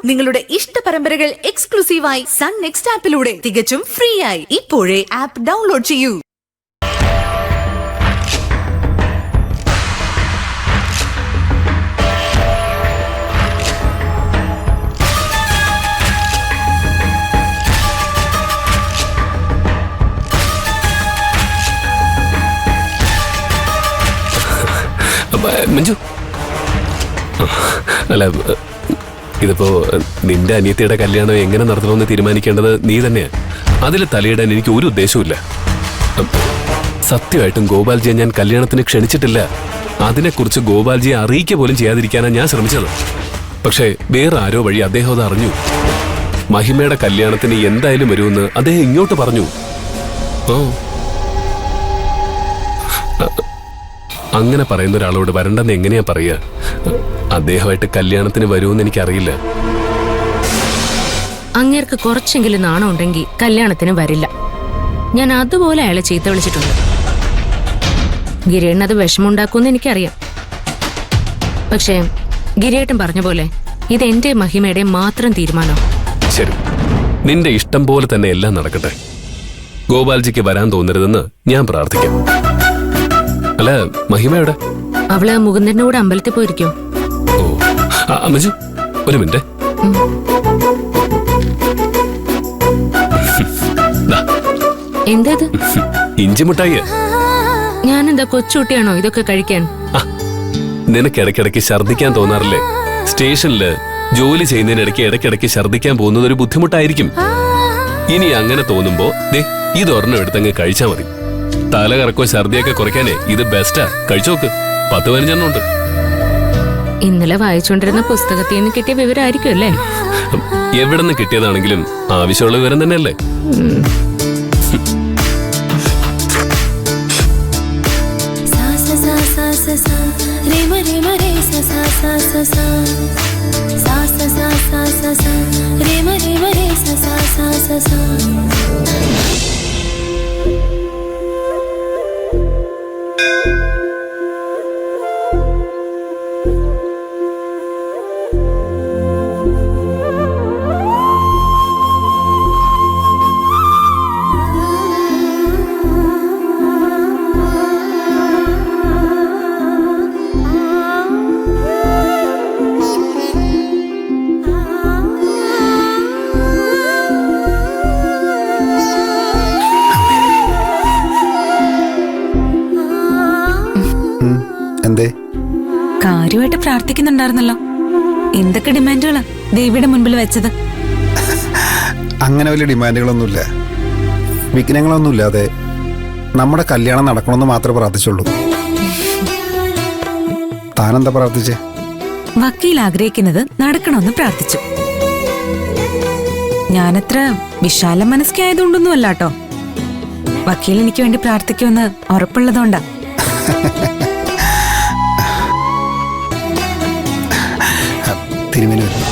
നിങ്ങളുടെ ഇഷ്ട പരമ്പരകൾ എക്സ്ക്ലൂസീവായി സൺ നെക്സ്റ്റ് ആപ്പിലൂടെ തികച്ചും ഫ്രീ ആയി. ഇപ്പോഴേ ആപ്പ് ഡൗൺലോഡ് ചെയ്യൂ. മഞ്ജു, അല്ല, ഇതിപ്പോ നിന്റെ അനിയത്തിയുടെ കല്യാണം എങ്ങനെ നടത്തണമെന്ന് തീരുമാനിക്കേണ്ടത് നീ തന്നെയാ. അതിൽ തലയിടാൻ എനിക്ക് ഒരു ഉദ്ദേശവുമില്ല. സത്യമായിട്ടും ഗോപാൽജിയെ ഞാൻ കല്യാണത്തിന് ക്ഷണിച്ചിട്ടില്ല. അതിനെക്കുറിച്ച് ഗോപാൽജിയെ അറിയിക്കുക പോലും ചെയ്യാതിരിക്കാനാണ് ഞാൻ ശ്രമിച്ചത്. പക്ഷേ വേറെ ആരോ വഴി അദ്ദേഹം അത് അറിഞ്ഞു. മഹിമയുടെ കല്യാണത്തിന് എന്തായാലും വരുമെന്ന് അദ്ദേഹം ഇങ്ങോട്ട് പറഞ്ഞു. അങ്ങനെ പറയുന്ന ഒരാളോട് വരണ്ടെന്ന് എങ്ങനെയാ പറയുക? അദ്ദേഹമായിട്ട് കല്യാണത്തിന് വരുമെന്ന് എനിക്കറിയില്ല. അങ്ങേർക്ക് കുറച്ചെങ്കിലും നാണം ഉണ്ടെങ്കിൽ കല്യാണത്തിന് വരില്ല. ഞാൻ അതുപോലെ അയാളെ ചീത്ത വിളിച്ചിട്ടുണ്ട്. ഗിരിയേട്ടൻ അത് വിഷമമുണ്ടാക്കുമെന്ന് എനിക്കറിയാം. പക്ഷേ ഗിരിയേട്ടൻ പറഞ്ഞ പോലെ ഇത് എന്റെ മഹിമയുടെ മാത്രം തീരുമാനം. ശരി, നിന്റെ ഇഷ്ടം പോലെ തന്നെ എല്ലാം നടക്കട്ടെ. ഗോപാൽജിക്ക് വരാൻ തോന്നരുതെന്ന് ഞാൻ പ്രാർത്ഥിക്കാം. അല്ല, മഹിമയുടെ അവള് മുകുന്ദന്റെ കൂടെ അമ്പലത്തിൽ പോയിരിക്കും. ഓ, മഞ്ജു ഒരു മിനിറ്റ്. എന്താ ഇഞ്ചി മുട്ടായി. ഞാനെന്താ കൊച്ചുകുട്ടിയാണോ ഇതൊക്കെ കഴിക്കാൻ? നിനക്ക് ഇടയ്ക്കിടയ്ക്ക് ഛർദിക്കാൻ തോന്നാറില്ലേ? സ്റ്റേഷനില് ജോലി ചെയ്യുന്നതിനിടയ്ക്ക് ഇടയ്ക്കിടയ്ക്ക് ഛർദിക്കാൻ പോകുന്നത് ഒരു ബുദ്ധിമുട്ടായിരിക്കും. ഇനി അങ്ങനെ തോന്നുമ്പോ ഇതൊരെണ്ണം എടുത്തങ്ങ് കഴിച്ചാ മതി. തല കറക്കോ ഛർദിയൊക്കെ കുറയ്ക്കാനേ ഇത് ബെസ്റ്റാ. കഴിച്ചോക്ക്. 10-15 ഉണ്ട്. ഇന്നലെ വായിച്ചുകൊണ്ടിരുന്ന പുസ്തകത്തിൽ നിന്ന് കിട്ടിയ വിവരമായിരിക്കും അല്ലേ? എവിടെ നിന്ന് കിട്ടിയതാണെങ്കിലും ആവശ്യമുള്ള വിവരം തന്നെയല്ലേ? കാര്യമായിട്ട് പ്രാർത്ഥിക്കുന്നുണ്ടായിരുന്നല്ലോ. എന്തൊക്കെ ഡിമാൻഡുകളാ ദേവിയുടെ മുൻപിൽ വെച്ചത്? അങ്ങനെ വലിയ ഡിമാൻഡുകളൊന്നുമില്ല. വിഘ്നങ്ങളൊന്നുമില്ലാതെ നമ്മുടെ കല്യാണം നടക്കണമെന്ന് മാത്രമേ പ്രാർത്ഥിച്ചുള്ളൂ. താനെന്താ പ്രാർത്ഥിച്ചേ? വക്കീൽ ആഗ്രഹിക്കുന്നത് നടക്കണമെന്ന് പ്രാർത്ഥിച്ചു. ഞാനത്ര വിശാല മനസ്കായതുകൊണ്ടൊന്നും അല്ലാട്ടോ. വക്കീൽ എനിക്ക് വേണ്ടി പ്രാർത്ഥിക്കുമെന്ന് ഉറപ്പുള്ളതുകൊണ്ടാ. തിരുമേനി വരുന്നു.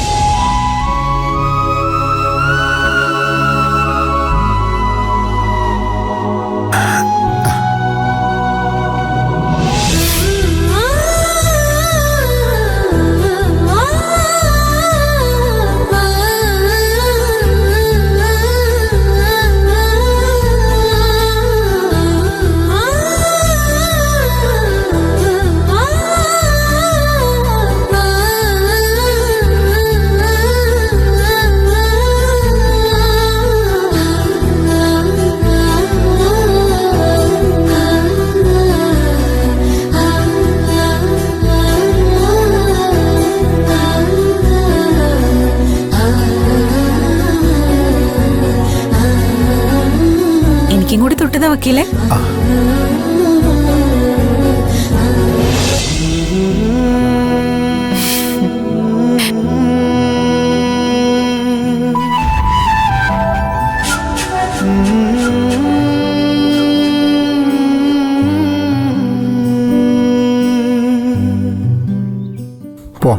കൂടി തൊട്ടതാ വക്കീലെ. പോ.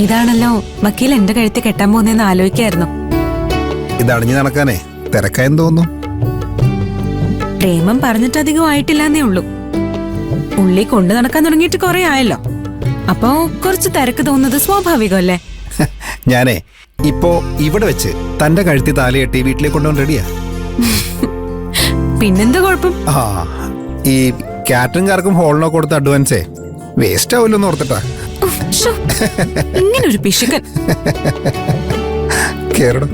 ഇതാണല്ലോ വക്കീൽ എന്റെ കഴുത്തി കെട്ടാൻ പോകുന്നതെന്ന് ആലോചിക്കായിരുന്നു. ഇത് അണിഞ്ഞു നടക്കാനേ തിരക്കായെന്ന് തോന്നുന്നു. പ്രേമം പറഞ്ഞിട്ട് അധികം ആയിട്ടില്ലെന്നേ ഉള്ളൂ. ഉള്ളി കൊണ്ടു നടക്കാൻ തുടങ്ങിയിട്ട് കുറെ ആയല്ലോ. അപ്പോ കുറച്ച് തിരക്ക് തോന്നുന്നത് സ്വാഭാവികമല്ലേ? ഞാനേ ഇപ്പോ ഇവിടെ വെച്ച് തന്റെ കഴുത്തി താലി കെട്ടി വീട്ടിലേക്ക് കൊണ്ടുപോകാൻ റെഡിയാ. പിന്നെന്താ കുഴപ്പം? ആ ഈ കാറ്ററിംഗുകാർക്കും ഹോളിനോ കൊടുത്ത അഡ്വാൻസേ വേസ്റ്റ് ആവില്ലെന്ന് ഓർത്തിട്ടാ. ശ്ശോ, ഇങ്ങനൊരു പിശുക്കൻ. കേറണം.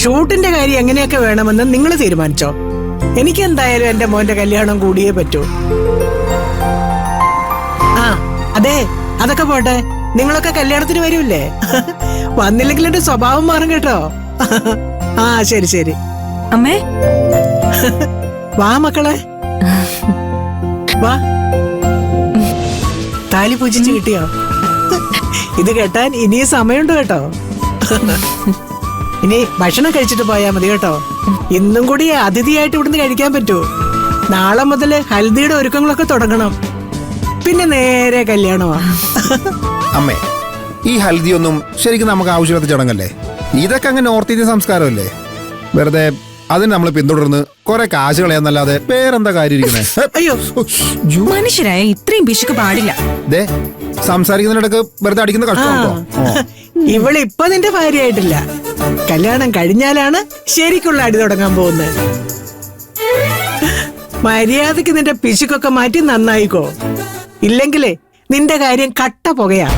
ഷൂട്ടിന്റെ കാര്യം എങ്ങനെയൊക്കെ വേണമെന്ന് നിങ്ങൾ തീരുമാനിച്ചോ? എനിക്ക് എന്തായാലും എന്റെ മോന്റെ കല്യാണം കൂടിയേ പറ്റൂ. ആ അതെ, അതൊക്കെ പോട്ടെ, നിങ്ങളൊക്കെ കല്യാണത്തിന് വരൂല്ലേ? വന്നില്ലെങ്കിൽ എന്റെ സ്വഭാവം മാറും കേട്ടോ. ആ ശരി ശരി. അമ്മേ വാ മക്കളെ വാ. താലി പൂജിച്ച് കിട്ടിയോ? ഇത് കെട്ടാൻ ഇനിയും സമയമുണ്ട് കേട്ടോ. ഇനി ഭക്ഷണം കഴിച്ചിട്ട് പോയാ മതി കേട്ടോ. ഇന്നും കൂടി അതിഥിയായിട്ട് ഇവിടുന്ന് കഴിക്കാൻ പറ്റൂ. നാളെ മുതല് ഹൽദിയുടെ ഒരുക്കങ്ങളൊക്കെ തുടങ്ങണം. പിന്നെ നേരെ കല്യാണമാ. അമ്മേ ഈ ഹൽദി ഒന്നും ശരിക്കും നമുക്ക് ആവശ്യമില്ലാത്ത ചടങ്ങല്ലേ? ഇതൊക്കെ അങ്ങ് നോർത്ത് ഇന്ത്യൻ സംസ്കാരമല്ലേ? വെറുതെ അതിന് നമ്മൾ പിന്തുടർന്ന് കുറെ കാശ് കളയാന്നല്ലാതെ പേരെന്താ കാര്യം ഇരിക്കണേ? അയ്യോ മനുഷ്യരായ ഇത്രയും പിശുക്ക് പാടില്ല. ദേ സംസാരിക്കുന്നതിനിടക്ക് വെറുതെ അടിക്കുന്ന കഷ്ടമാണോ? ഇവളിപ്പൊ നിന്റെ ഭാര്യയായിട്ടില്ല. കല്യാണം കഴിഞ്ഞാലാണ് ശരിക്കുള്ള അടി തുടങ്ങാൻ പോകുന്നത്. മര്യാദക്ക് നിന്റെ പിശുക്കൊക്കെ മാറ്റി നന്നായിക്കോ. ഇല്ലെങ്കിലേ നിന്റെ കാര്യം കട്ട പുകയാ.